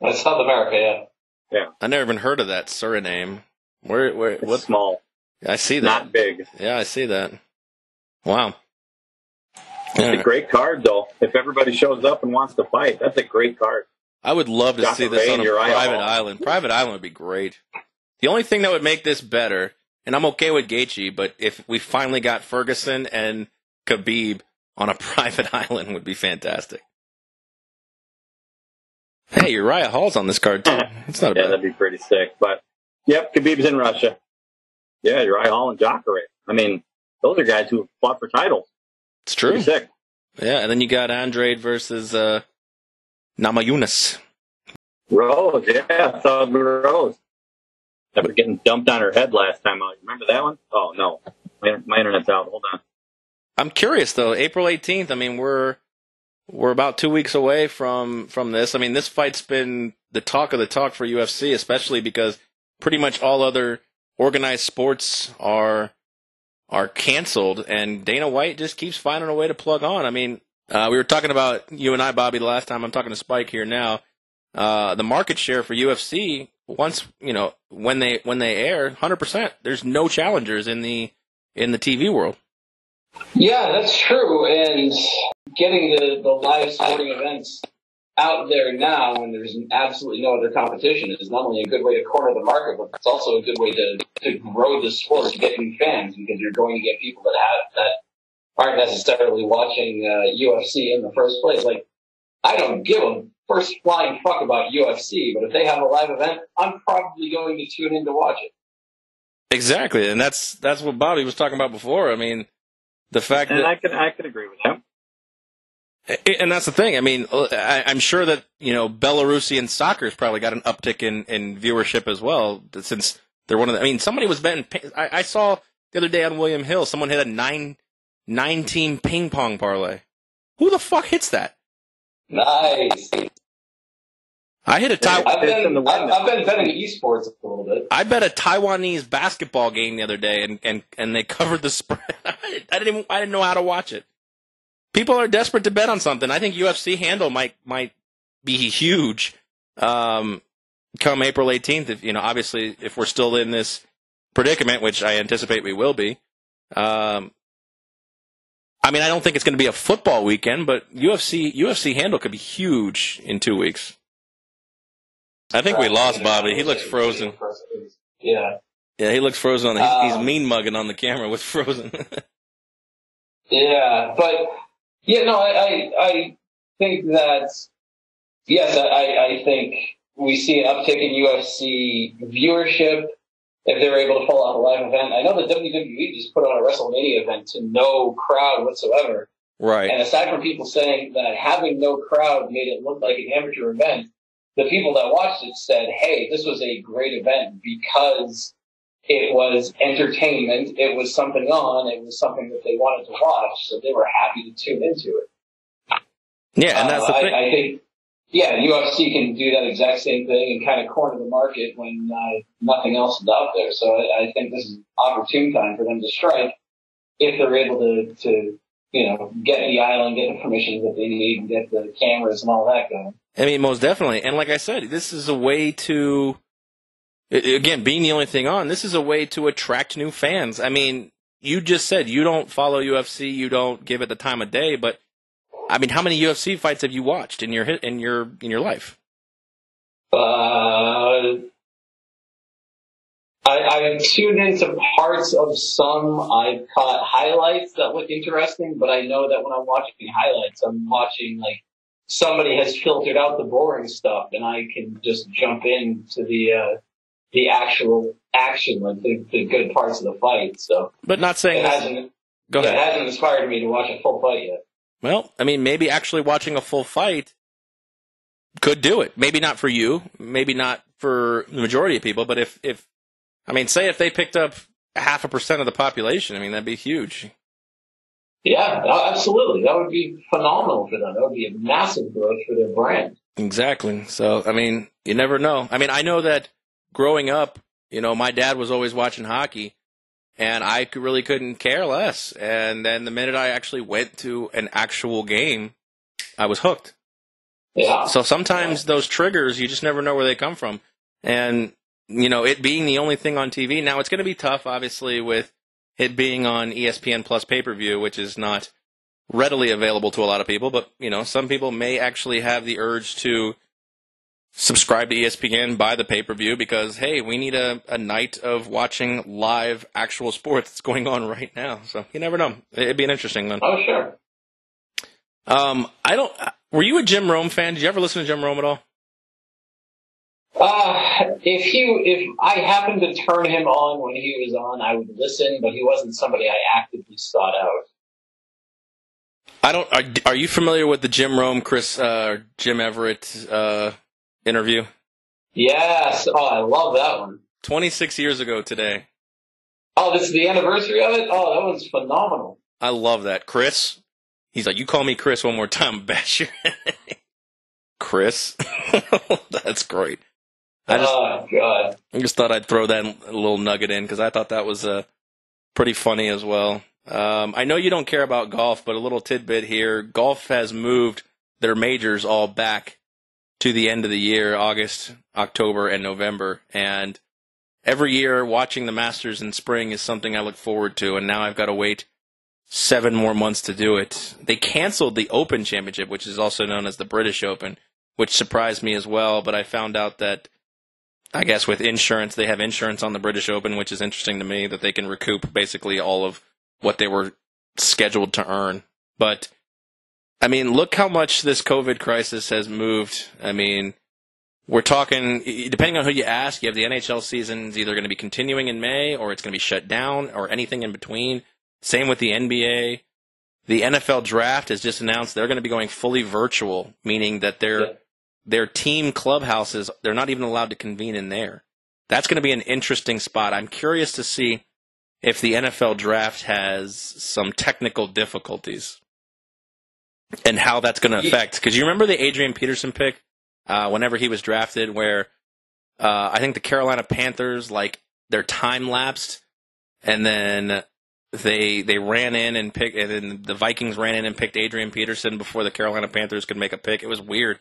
That's South America, yeah. Yeah. I never even heard of that Suriname. What's small? I see that. Not big. Yeah, I see that. Wow. It's a great card, though. If everybody shows up and wants to fight, that's a great card. I would love to see this on a private island. Private island would be great. The only thing that would make this better, and I'm okay with Gaethje, but if we finally got Ferguson and Khabib on a private island would be fantastic. Hey, Uriah Hall's on this card, too. It's not bad. That'd be pretty sick. But, yep, Khabib's in Russia. Yeah, Uriah Hall and Jacare. I mean, those are guys who fought for titles. It's true. Pretty sick. Yeah, and then you got Andrade versus Namajunas. Rose, yeah, Thug Rose. After getting dumped on her head last time out. Remember that one? Oh, no. My internet's out. Hold on. I'm curious, though. April 18th, I mean, we're about 2 weeks away from this. I mean, this fight's been the talk of the talk for UFC, especially because pretty much all other organized sports are canceled, and Dana White just keeps finding a way to plug on. I mean, we were talking about, you and I, Bobby, the last time. I'm talking to Spike here now. The market share for UFC, once, when they air, 100%. There's no challengers in the TV world. Yeah, that's true. And getting the live sporting events out there now when there's absolutely no other competition is not only a good way to corner the market, but it's also a good way to grow the sport, to get new fans, because you're going to get people that aren't necessarily watching UFC in the first place. Like, I don't give a first flying fuck about UFC, but if they have a live event, I'm probably going to tune in to watch it. Exactly, and that's what Bobby was talking about before. I mean, the fact and that I can agree with that. and that's the thing. I mean, I'm sure that, Belarusian soccer's probably got an uptick in viewership as well, since they're one of the, I mean, somebody was betting, I saw the other day on William Hill, someone hit a nine-team ping pong parlay. Who the fuck hits that? Nice. I hit a I've been betting esports a little bit. I bet a Taiwanese basketball game the other day, and they covered the spread. I didn't know how to watch it. People are desperate to bet on something. I think UFC handle might be huge come April 18th. If obviously, if we're still in this predicament, which I anticipate we will be. I mean, I don't think it's going to be a football weekend, but UFC handle could be huge in 2 weeks. I think we lost Bobby. He looks frozen. Yeah. Yeah, he looks frozen. He's mean mugging on the camera with frozen. Yeah, but I think that yes, I think we see an uptick in UFC viewership if they're able to pull off a live event. I know the WWE just put on a WrestleMania event to no crowd whatsoever. Right. And aside from people saying that having no crowd made it look like an amateur event, the people that watched it said, hey, this was a great event because it was entertainment, it was something on, it was something that they wanted to watch, so they were happy to tune into it. Yeah, and that's the thing. I think, UFC can do that exact same thing and kind of corner the market when nothing else is out there. So I think this is an opportune time for them to strike if they're able to get the island, get the permissions that they need, and get the cameras and all that going. I mean, most definitely. And like I said, this is a way to, again, being the only thing on, this is a way to attract new fans. I mean, you just said you don't follow UFC, you don't give it the time of day, but I mean, how many UFC fights have you watched in your life? I tuned into parts of some. I've caught highlights that look interesting, but I know that when I'm watching highlights, I'm watching like somebody has filtered out the boring stuff, and I can just jump into the actual action, like the good parts of the fight. So, but not saying it hasn't inspired me to watch a full fight yet. Well, I mean, maybe actually watching a full fight could do it. Maybe not for you, maybe not for the majority of people, but if say if they picked up 0.5% of the population, I mean, that'd be huge. Yeah, absolutely. That would be phenomenal for them. That would be a massive growth for their brand. Exactly. So, I mean, you never know. I mean, I know that growing up, my dad was always watching hockey, and I really couldn't care less. And then the minute I actually went to an actual game, I was hooked. Yeah. So sometimes those triggers, you just never know where they come from. And, it being the only thing on TV, now it's going to be tough, obviously, with it being on ESPN Plus pay-per-view, which is not readily available to a lot of people. But, some people may actually have the urge to subscribe to ESPN, buy the pay-per-view, because, hey, we need a night of watching live actual sports that's going on right now. So you never know. It'd be an interesting one. Oh, sure. Were you a Jim Rome fan? Did you ever listen to Jim Rome at all? If I happened to turn him on when he was on, I would listen, but he wasn't somebody I actively sought out. Are you familiar with the Jim Rome, Jim Everett, interview? Yes. Oh, I love that one. 26 years ago today. Oh, this is the anniversary of it? Oh, that one's phenomenal. I love that. Chris? He's like, you call me Chris one more time, bash your head. Chris? That's great. Oh, God. I just thought I'd throw that little nugget in because I thought that was pretty funny as well. I know you don't care about golf, but a little tidbit here. Golf has moved their majors all back to the end of the year, August, October, and November. And every year watching the Masters in spring is something I look forward to, and now I've got to wait 7 more months to do it. They canceled the Open Championship, which is also known as the British Open, which surprised me as well. But I found out that, I guess with insurance, they have insurance on the British Open, which is interesting to me, that they can recoup basically all of what they were scheduled to earn. But, I mean, look how much this COVID crisis has moved. I mean, we're talking, depending on who you ask, you have the NHL season is either going to be continuing in May, or it's going to be shut down, or anything in between. Same with the NBA. The NFL draft has just announced they're going to be going fully virtual, meaning that their team clubhouses, they're not even allowed to convene in there. That's going to be an interesting spot. I'm curious to see if the NFL draft has some technical difficulties and how that's going to affect. Because you remember the Adrian Peterson pick whenever he was drafted, where I think the Carolina Panthers, like, their time lapsed, and then they ran in and picked, and then the Vikings ran in and picked Adrian Peterson before the Carolina Panthers could make a pick. It was weird.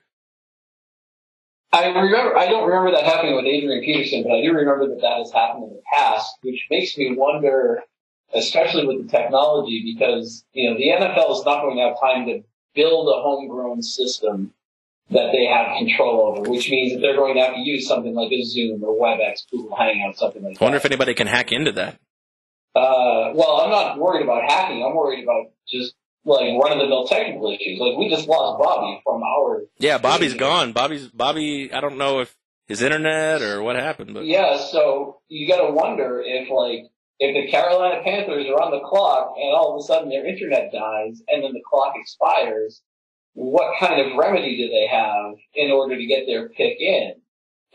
I don't remember that happening with Adrian Peterson, but I do remember that has happened in the past, which makes me wonder, especially with the technology, because, the NFL is not going to have time to build a homegrown system that they have control over, which means that they're going to have to use something like a Zoom or WebEx, Google Hangout, something like that. I wonder if anybody can hack into that. Well, I'm not worried about hacking. I'm worried about just run-of-the-mill technical issues. Like, we just lost Bobby from our... Yeah, Bobby's gone. Bobby, I don't know if his internet or what happened. But yeah, so you got to wonder if the Carolina Panthers are on the clock and all of a sudden their internet dies and then the clock expires, what kind of remedy do they have in order to get their pick in?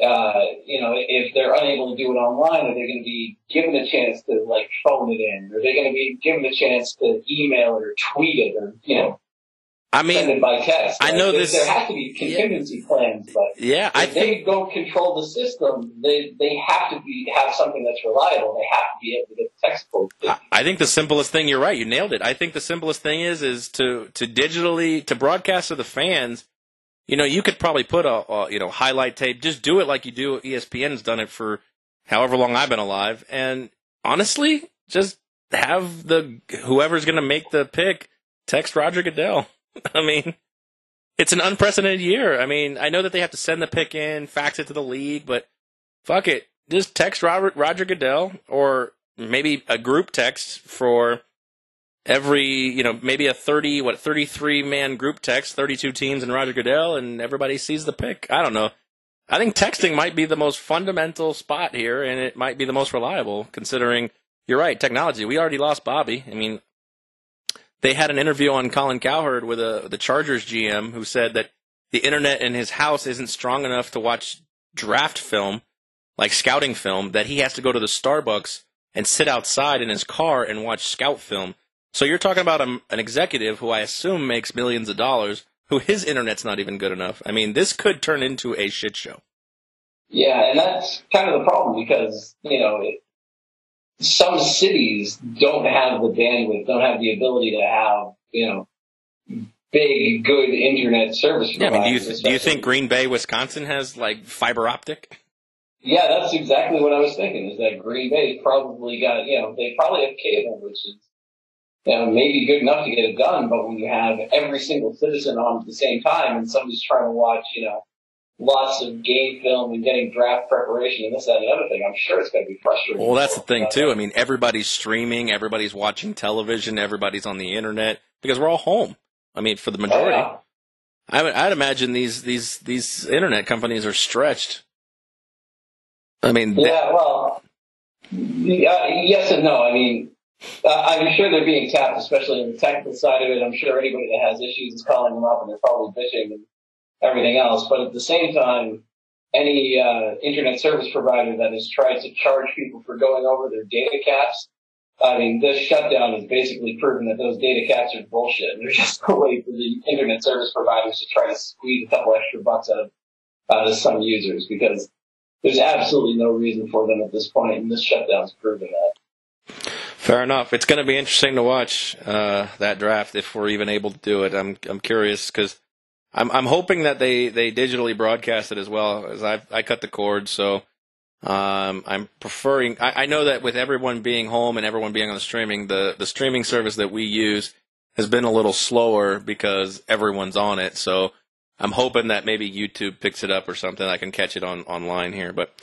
If they're unable to do it online, are they going to be given a chance to phone it in? Are they going to be given a chance to email it or tweet it or send it by text? I know this. There has to be contingency plans, but if they don't control the system, they have to have something that's reliable. They have to be able to get the text code. I think the simplest thing, you're right, you nailed it. I think the simplest thing is to digitally, to broadcast to the fans. You could probably put a highlight tape. Just do it like you do. ESPN's done it for however long I've been alive. And honestly, just have whoever's going to make the pick text Roger Goodell. I mean, it's an unprecedented year. I mean, I know that they have to send the pick in, fax it to the league, but fuck it. Just text Roger Goodell, or maybe a group text for every, maybe a 33-man group text, 32 teams and Roger Goodell, and everybody sees the pick. I don't know. I think texting might be the most fundamental spot here, and it might be the most reliable, considering, you're right, technology. We already lost Bobby. I mean, they had an interview on Colin Cowherd with the Chargers GM who said that the internet in his house isn't strong enough to watch draft film, like scouting film, that he has to go to the Starbucks and sit outside in his car and watch scout film. So you're talking about an executive who I assume makes millions of dollars, who his internet's not even good enough. I mean, this could turn into a shit show. Yeah, and that's kind of the problem because, some cities don't have the bandwidth, don't have the ability to have, big, good internet service providers. Yeah, I mean, do you think Green Bay, Wisconsin has, fiber optic? Yeah, that's exactly what I was thinking, is that Green Bay's probably got, they probably have cable, which is, maybe good enough to get it done, but when you have every single citizen on at the same time and somebody's trying to watch, lots of game film and getting draft preparation and this, that, and the other thing, I'm sure it's going to be frustrating. Well, that's the thing, too. I mean, everybody's streaming, everybody's watching television, everybody's on the internet, because we're all home. I mean, for the majority. Oh, yeah. I'd imagine these internet companies are stretched. I mean... yes and no. I mean... I'm sure they're being tapped, especially on the technical side of it. I'm sure anybody that has issues is calling them up and they're probably bitching and everything else. But at the same time, any internet service provider that has tried to charge people for going over their data caps, I mean, this shutdown has basically proven that those data caps are bullshit. They're just a way for the internet service providers to try to squeeze a couple extra bucks out of some users, because there's absolutely no reason for them at this point, and this shutdown's proven that. Fair enough. It's going to be interesting to watch that draft if we're even able to do it. I'm curious because I'm hoping that they digitally broadcast it as well, as I cut the cord. So I'm preferring. I know that with everyone being home and everyone being on the streaming service that we use has been a little slower because everyone's on it. So I'm hoping that maybe YouTube picks it up or something. I can catch it online here, but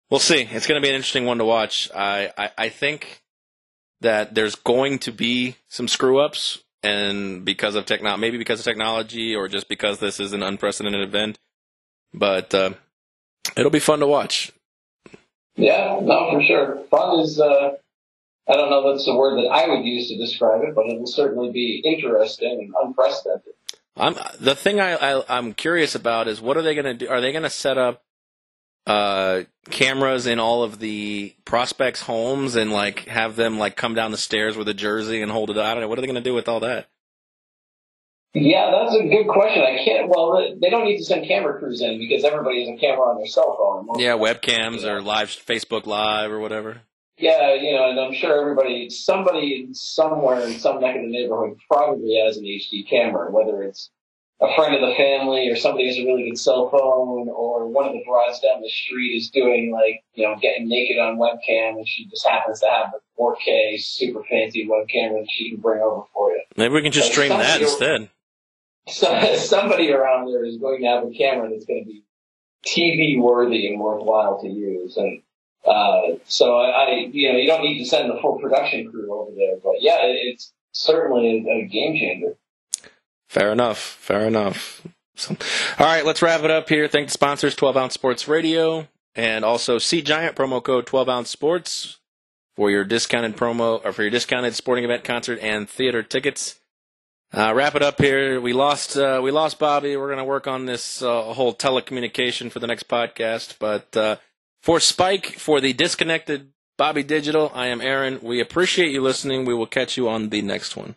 we'll see. It's going to be an interesting one to watch. I think that there's going to be some screw-ups, and maybe because of technology or just because this is an unprecedented event. But it'll be fun to watch. Yeah, no, for sure. Fun is, I don't know that's the word that I would use to describe it, but it will certainly be interesting and unprecedented. The thing I'm curious about is what are they going to do? Are they going to set up cameras in all of the prospects' homes and like have them like come down the stairs with a jersey and hold it out? I don't know. What are they going to do with all that? Yeah, that's a good question. Well, they don't need to send camera crews in because everybody has a camera on their cell phone. Yeah, webcams or Facebook Live or whatever. Yeah, and I'm sure somebody somewhere in some neck of the neighborhood probably has an HD camera, whether it's a friend of the family or somebody has a really good cell phone or one of the broads down the street is doing getting naked on webcam and she just happens to have a 4K super fancy webcam that she can bring over for you. Maybe we can just stream that instead. Somebody around there is going to have a camera that's going to be TV worthy and worthwhile to use. And so you don't need to send the full production crew over there, but yeah, it's certainly a game changer. Fair enough. So, all right, let's wrap it up here. Thank the sponsors, 12 Ounce Sports Radio, and also Seat Giant, promo code 12 Ounce Sports for your discounted sporting event, concert, and theater tickets. Wrap it up here. We lost Bobby. We're going to work on this whole telecommunication for the next podcast. But for Spike, for the disconnected Bobby Digital, I am Aaron. We appreciate you listening. We will catch you on the next one.